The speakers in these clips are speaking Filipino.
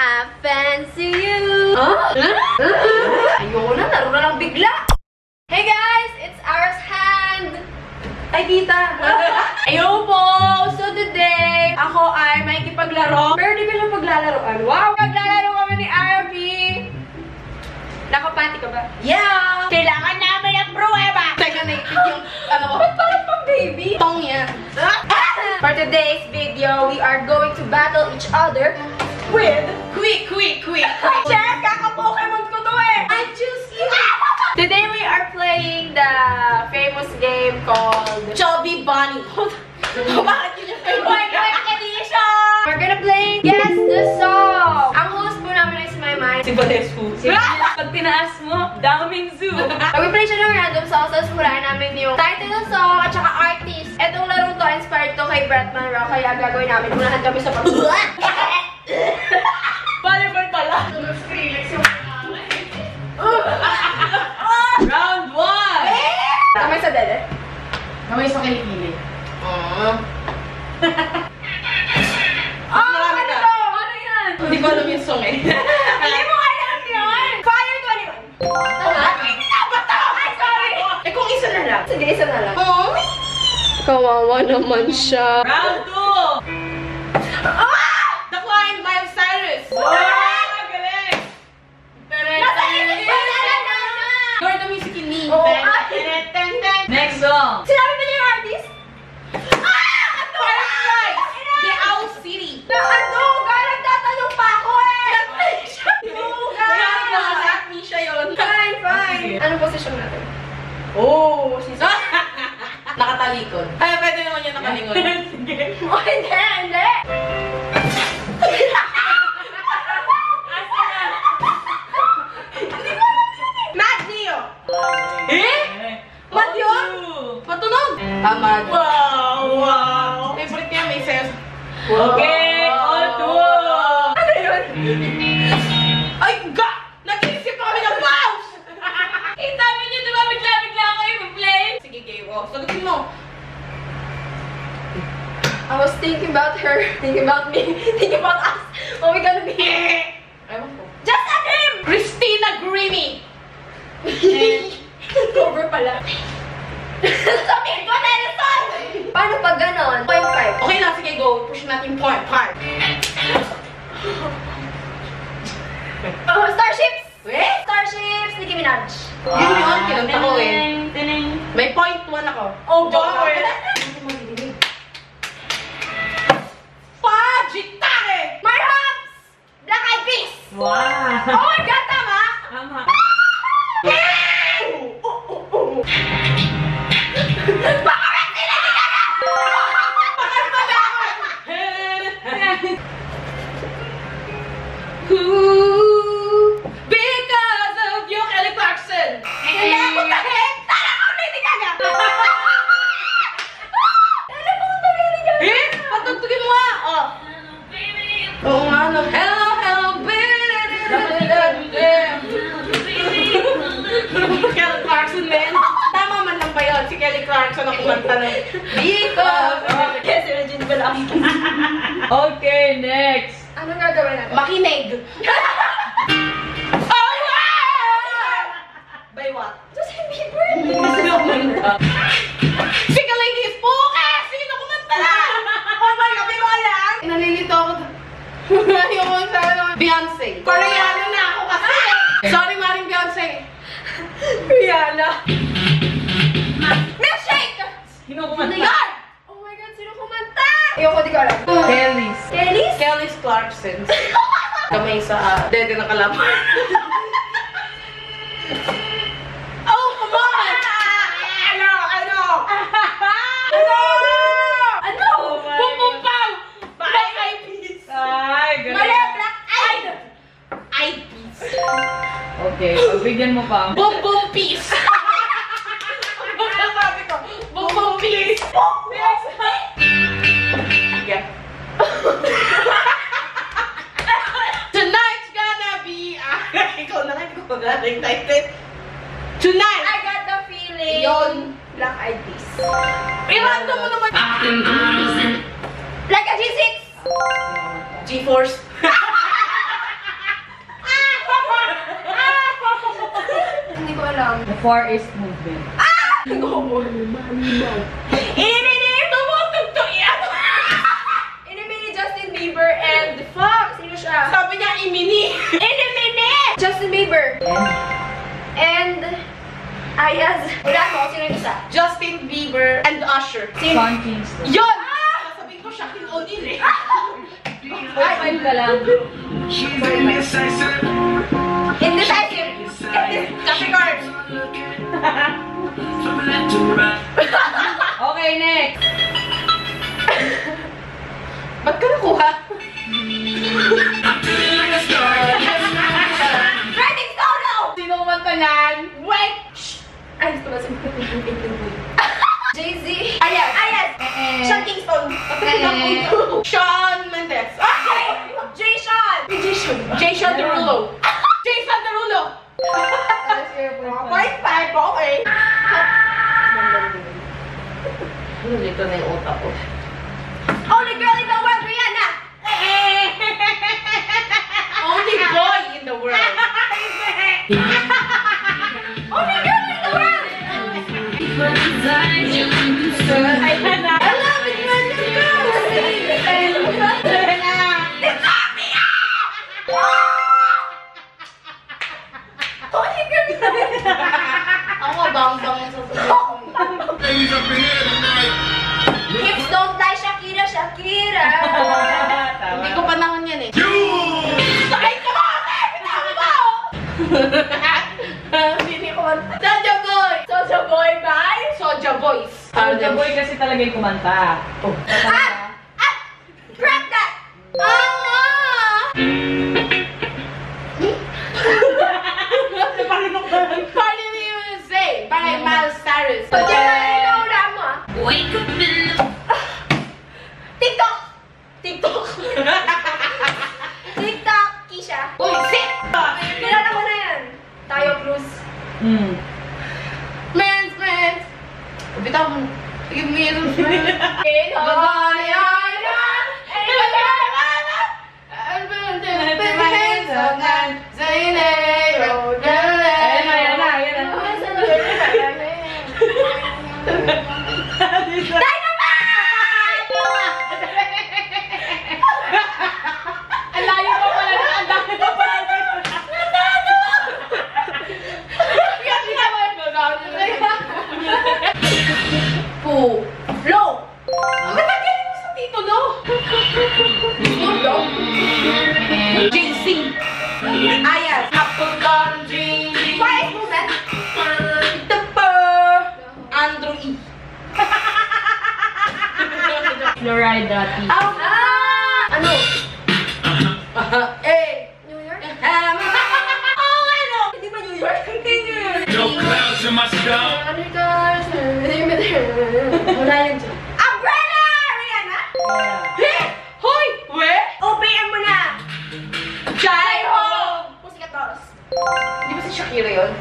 I fancy you. Ayoko na, laro na lang bigla. Hey guys, it's Ara's hand. Ay, kita. Ayun po. So today, ako ay makikipaglaro. Pero di ko siya paglalaroan. Wow! Paglalaro kami ni RP. Nakapanty ka ba? Yeah! Kailangan namin ang pruweba! Teka, naipid yung, ano ko? Ba't parang pang baby? Tong yan. For today's video, we are going to battle each other with... Quick! Check! Kaka-Pokemon ko to eh! I choose you! Today we are playing the famous game called Chubby Bunny. Bakit yun yung famous edition? We're gonna play Guess the Song! Ang host po namin is my mind. Si Valescu. Pag tinaas mo, daming zoo. Mag-play siya ng random songs, tapos hulaan namin yung title ng song at saka artist. Etong laro to, inspired to kay Brett Monroe, kaya gagawin namin. Unahan kami sa Volleyball pala. Round 1! Kamay sa dede. Kamay sa kilikili. Marami ka. Ano yan? Hindi ko alam yung song eh. Hindi mo alam yun! Fire 21! Ay, binabato! Ay, sorry! Eh kung isa na lang. Sige, isa na lang. Kawawa naman siya. Round 2! The Climb by Osiris. Wow! Galing! Nasa isip ko na lang na! You're the music in me. Oo. Next song. Sinabi ba niya yung artist? Fireflies. The Owl City. Ano? Galang tatanong pa ako eh! Lahat ni siya yun. Fine. Anong posisyon natin? Oh, nakatalikod. Ay, pwede naman yung nakalingon. Sige. Oh, hindi! Mad Dio! Eh? Mad yun? Patunog! Tama. Wow! Favorite niya, may says. Okay, all two! Ano yun? Ay, ga! Nag-iisip pa kami ng mouse! Sabi niyo, diba bigla kayo mag-play? Sige, Gayo. Sagutin mo. I was thinking about her, thinking about me, thinking about us. What we gonna be? Ewan ko. Just a name! Christina Grimmie! Cover pala. Sabihin ko, Nelson! Paano pag ganon? 0.5. Okay na, sige, go. Push natin point. Starships! Eh? Starships! Nicki Minaj. Yun yun, kinanta ko eh. May point 1 ako. Oh, Joke wow! lang. Pagitare! My Hops! Black Eyed Peas! Wow! Oh my God, tama! Tama. Bakit sila nila? Bakit pala ako? Because of you, Kelly Clarkson! Hindi ako tahit! Tara ko, Lady Gaga! Ano po ang Lady Gaga? Eh? Patugtugin mo nga! Oh. Oo nga, no. Hello, baby! Kelly Clarkson, man. Tama man lang ba yun? Si Kelly Clarkson ang kumanta ng Because of... Kasi Regine Velasquez. Okay, next. Anong gagawin natin? Makinig. Oh, wow! By what? Justin Bieber! Sino kumanta? Sika ladies po! Sino kumanta? Oh my God, di ko alam! Nalilito ako. Yung sa Beyonce. Koreano na ako kasi. Sorry, Maring Beyonce. Rihanna. Milkshake! Sino Oh my kumanta? God! Oh my God, sino kumanta? Ayoko, di ko alam. Kellys. Kellys? Kelly's Clarkson. Kamay sa dede na kalaban. Oh, come on! Ano? Bum bum pow! Black Eyed Peas. Ay, Mali, Black Eyed! Eyed Peas. Okay, pagbigyan mo pa. Bum bum peas. Ano sabi ko? Bum bum peas. Yeah. Tonight's gonna be... Ikaw na lang, ikaw na lang excited. Tonight! I got the feeling. Yun. Black Eyed Peas. Irando mo naman. Like a G6! G-Force. alam. The Far East Movement. Inimini Justin Bieber and fuck, sino siya? Sabi niya, imini. Inimini! Justin Bieber. And Ayaz. Wala mo, sino yung isa? Justin Bieber and Usher. Sean Kingston. Yun! Sabihin ko, Shaquille O'Neal eh. Ay, 5 ka lang. Indecisive. Capricorn. Okay, next. Ba't ka nakuha? Writing solo! Sino kumanta yan? Wait! Shh! Ay, gusto ba sabihin? Jay-Z. Ayaz. Ayaz. Sean Kingston. Shawn Mendes. Jay Sean. Jason Derulo. Jason Derulo. 0.5, okay. Dito na yung utak ko. Only girl in the world, Rihanna. Only boy in the world. Only girl in the world. I love it when you go Only girl in the world. Ako, bang-bang sa Ladies up in here tonight. Hips don't lie, Shakira, Shakira. Hindi ko panahon yan eh. You! Sakay ka mo! Bitaw mo! Hindi ko manta. Soja Boy! Soja Boy, bye. Soja Boys. The Boy kasi talaga yung kumanta. Oh. Grab that. Party in the USA by Miles Cyrus. Pag yan na inaula mo, ah. Wake up in the... TikTok. TikTok. TikTok, Kisha. Uy, sit! Kilala ko na yan. Tayo, Cruz. Mens! Bitaw mo. Give me a little friend. Ang layo pa pala na. Ang dami pa pala. Po. Lo! Ang matagaling mo sa titulo. Titulo? JC. Ayaz. Apple Gun Dream. Quiet movement. Ito po. Andrew E. Florida T. Ano? Eh. New York? Oh, ano? Hindi ba New York? Hindi New York. No clouds in my sky. Wala yan dyan. Umbrella! Rihanna? Eh? Hoy! We? Obayan mo na! Jai Ho! Pussycat Dolls. Di ba si Shakira yun?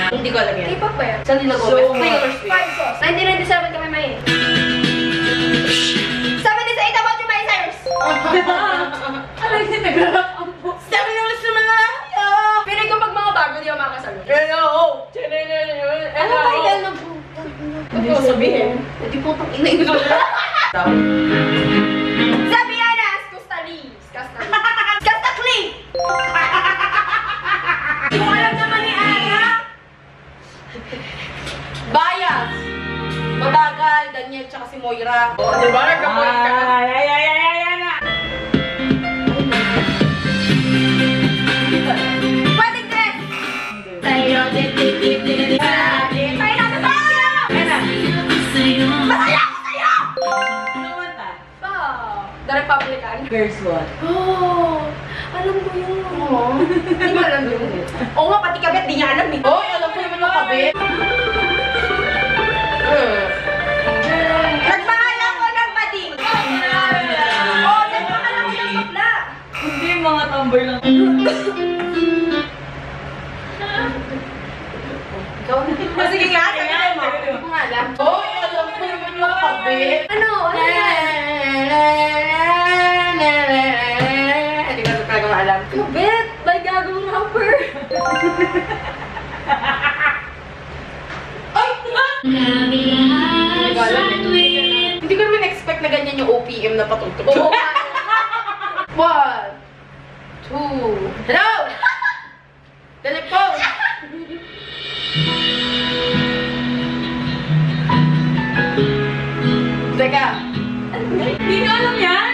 Hindi ko alam yan. K-pop ba yan? Selena So Gomez. much. Taylor Swift. 5 sauce. 1997 kami may. 78 about you, Miley Cyrus. Ano yung nag-rap ang po? Sabi naman sa mga Pinig ko pag mga bago, di ako makakasalo. hello! Ano ba yan ng Hindi ko sabihin. Hindi po itong ina ito. Sabianas! Custali! Custali! Custacli! Hindi ko alam naman ni Ana. Bias! Mabagal, Daniel, tsaka si Moira. O, di ba? Nagka-point ka. Pwede dress! Tayo, dit. Tayo na sa tayo! Masaya ako sa'yo! Ano kumanta? The Republican. Girls One. Oh, alam ko yun. Hindi mo alam yun. Oo nga, pati kabit, di niya alam eh. Oy, alam ko naman yung kabit. Nagpangalan ko ng bading. Oo, nagpangalan ko ng bakla. Hindi, mga number lang. Ikaw? Oh, sige nga, Sige nga, sabihin mo. sige mo. Pangalan. Oy, alam ko naman yung kabit. Ano? Ano yan? Hindi ko alam talaga Ay! Hindi ko naman expect na ganyan yung OPM na patutok. Oo. 1, 2, hello! Telephone! Teka. Hindi ko alam yan.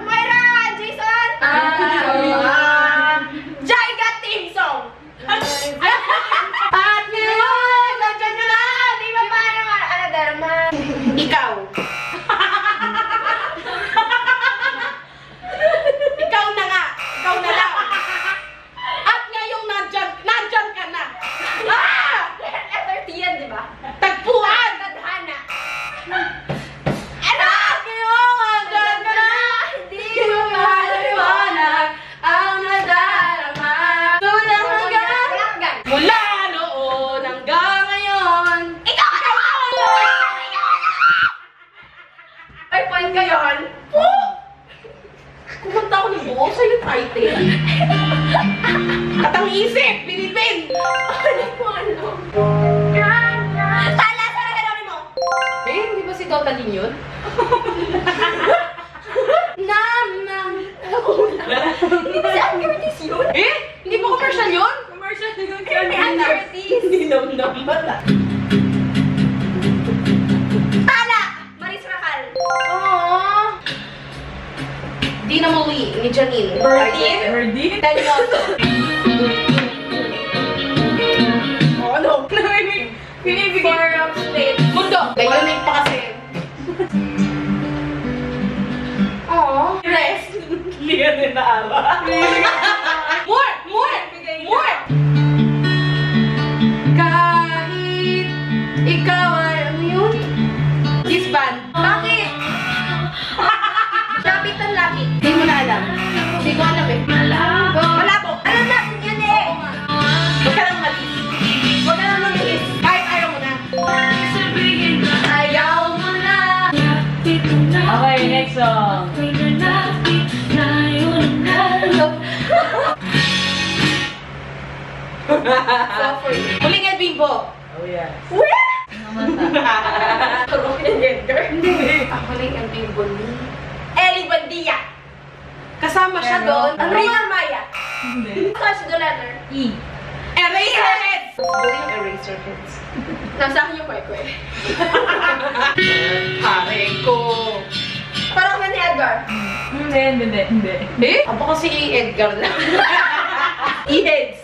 Moira! Jason! Jaiga team song! At ngayon, nandiyan ka na! Di ba pa naman? Ano, Dharma? Ikaw. Ikaw na nga. Ikaw na lang. At ngayong nandyan ka na. SRT yan, di ba? Tagpuan! Tadhana. Ano? Ngayong nandyan ka na. Hindi mo maliwanag ang nadarama. Tulang hanggang Hanggang. mula noon hanggang ngayon. Ikaw! Ay, point ka yun. Kumanta ko ng buo sa'yo title. Katang isip, Pilipin. Ano mo, ano? Tala, sa naganorin mo. Eh, hindi ba si Totalin yun? Namang. Si Ann Curtis yun. Eh, hindi ba commercial yun? Commercial yung Si Ann Curtis. Hindi naman. Tala! Maris Racal. Aww. Dina Muli, ni Janine. Berdine? Berdine? Tell me also. Oh, ano? Pinibigay. Four of Spades. Mundo. Nag-unique pa kasi. Aww. Rest. Hindi ka din naala. More! More! More! Kahit ikaw ay ano yun? Disband. Bakit? Lapit ang lapit. Hindi mo na alam. Hindi ko alam eh. Malabo. Alam natin yun eh. Huwag ka lang mali. Huwag ka lang mabilis. Kahit ayaw mo na. Ayaw mo na. Okay, next song. Huling at bimbo. Oh, yeah. Robin Edgar. Ako huling at bimbo ni. Ellie Buendia. Kasama siya Pero, doon. Ang Rina Maya. Hindi. Touch the letter. E. Eraserheads! Gusto yung Eraserheads. Nasa akin yung kwekwe. Pare ko. Parang na ni Edgar. Hindi. Eh? Aba kasi Edgar lang. E-heads.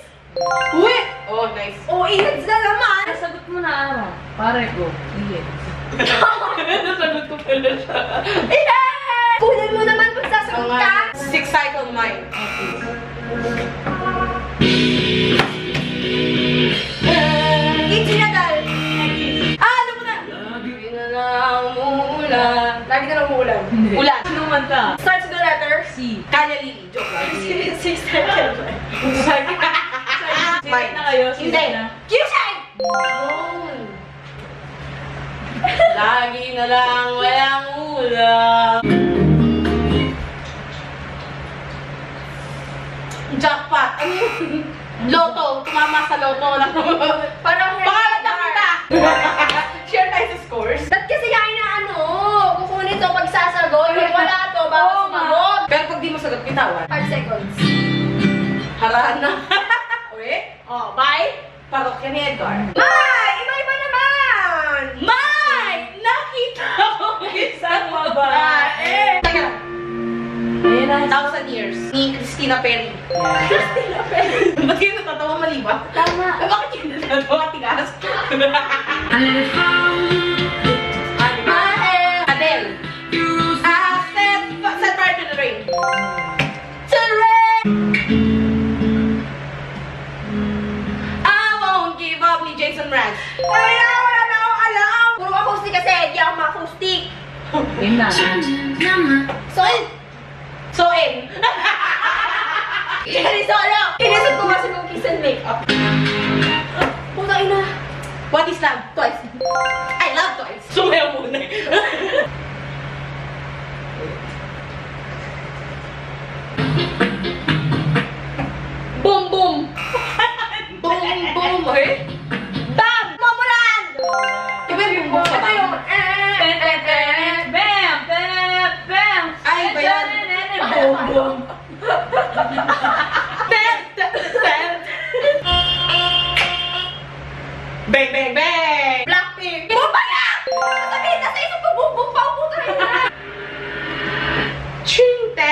Uwi! Oh, nice. Oh, iheds na naman. Sagot mo na ano. Pare ko. Sige. Nasagot ko pala siya. Iheds! Kunin mo naman pag sasagot ka. Six-cycle mind. Itchy Nadal. Ano mo na? Lagi na lang umuulan. Lagi na lang umuulan. Hindi. Ulan. Sino man ka? Starts with the letter C. Kanya Lili. Joke lang. Six seconds. Sige na kayo. Sige Hindi. na. Q-Shine! Lagi na lang walang ulam. Jackpot. Ano yun? Loto. Tumama sa loto lang. Parang Pangalan na kita. Share tayo sa scores. ba't kasi kain na ano? Kukunin to pag sasagot. Pag wala to, baka sumagot. Pero pag di mo sagot, bitawan. 5 seconds. Haraan na. Uwi? Oh, bye. Parokya ni Edgar. May! Iba-iba naman! May! Nakita ko isang babae. Teka, Ayun na. 1,000 years. Ni Christina Perry. Ba't kayo natatawa mali ba? Tama. Bakit kayo natatawa tigas? Adele. Set fire to the rain. To the rain! I won't give up ni Jason Mraz. Ay, wala na akong alam. Puro acoustic kasi, di ako ma-acoustic. Yun na. So, in. Jerry Solo! Inisip ko kasi kung kiss and make up. Puta ina. What is love? Twice. I love toys. Sumayaw muna. bang, bang! Blackpink. Bumba na! Sasabihin na sa isang pagbubumpaw po tayo na. Ching! Te.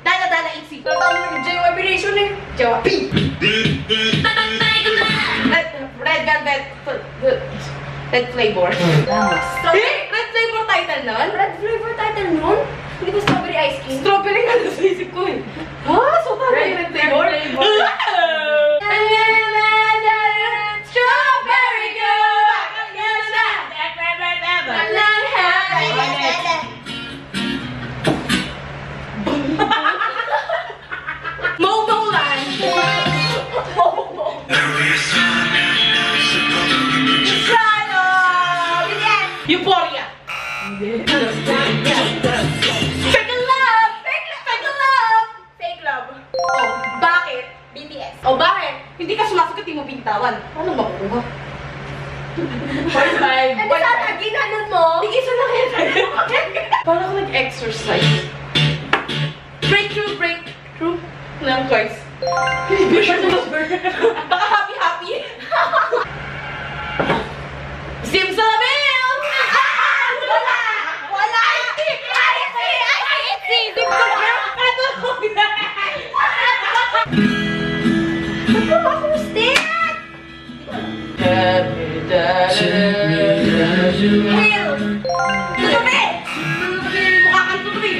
Dala, itzy. Tatawag mo yung J.O. Vibration eh. J.O. P. Red velvet. Red flavor. Red flavor title nun? Red flavor title nun? Hindi ko strawberry ice cream. Strawberry nga nasa isip ko eh. Ha? So tama yung red flavor? Strawberry girl! Momo Land. Euphoria. Fake love! Fake love! Oh, bakit? BTS. Oh, bakit? Hindi ka sumasagot, di mo binitawan. Ano makukuha? 0.5. Ano sana ginanon mo? Hindi isa lang yan. Parang ako nag-exercise. Breakthrough. Ng course. Baka happy. Simsalabim! Wala! IC! Simsalabim! Ba't mo ako stick? Hail! Tutubi! Mukha kang tutubi.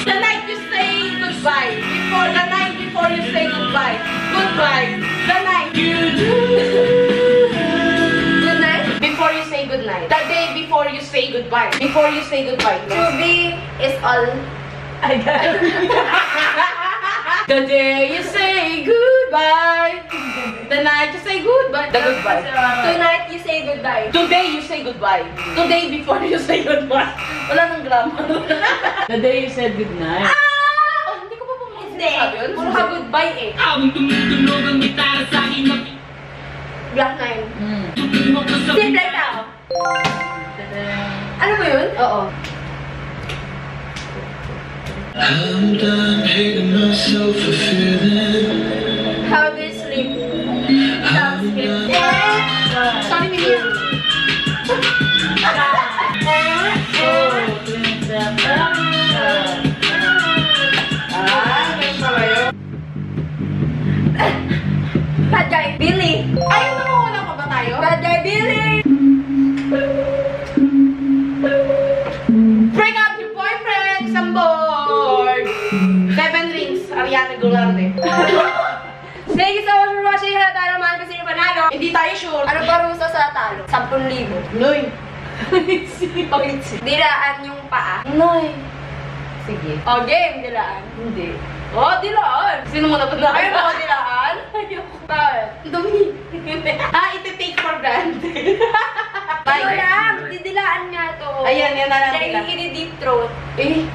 The night you say goodbye. The night before you say goodbye. Goodbye. The night you do. Good night. Before you say goodnight. The day before you say goodbye. Before you say goodbye. To be is all. I got it. The day you say goodbye. The night you say goodbye. The goodbye. Tonight you say goodbye. Today you say goodbye. Today before you say goodbye. Wala nang grammar. The day you said goodnight. Oh, hindi ko pa Hindi. sabi yun. Puro ka goodbye eh. Ang tumutunog ang gitara sa akin na Black 9. tutunog ka sa Simple tao. Ano ba yun? Oo. I'm done hating myself for feeling. How do you sleep? Sounds good. Sorry, Miriam. Ganun pala yun. Bad guy, Billy. Ayun, namawala pa ba tayo? Bad guy, Billy. Break up your boyfriend, I'm bored. 7 rings, Ariana Grande. Thank you so much for watching. Hala tayo naman kasi yung panalo. Hindi tayo sure. Ano ba rusa sa talo? 10,000. Noy. Dilaan yung paa. Noy. Sige. O, game, dilaan. Hindi. O, dilaan. Sino mo napunta? Ayaw mo dilaan? Ayoko. Bakit? Dumi. Iti-take for granted. Ito lang, didilaan nga to. Ayan, yan na lang Dahil nila. ini-deep throat. Eh,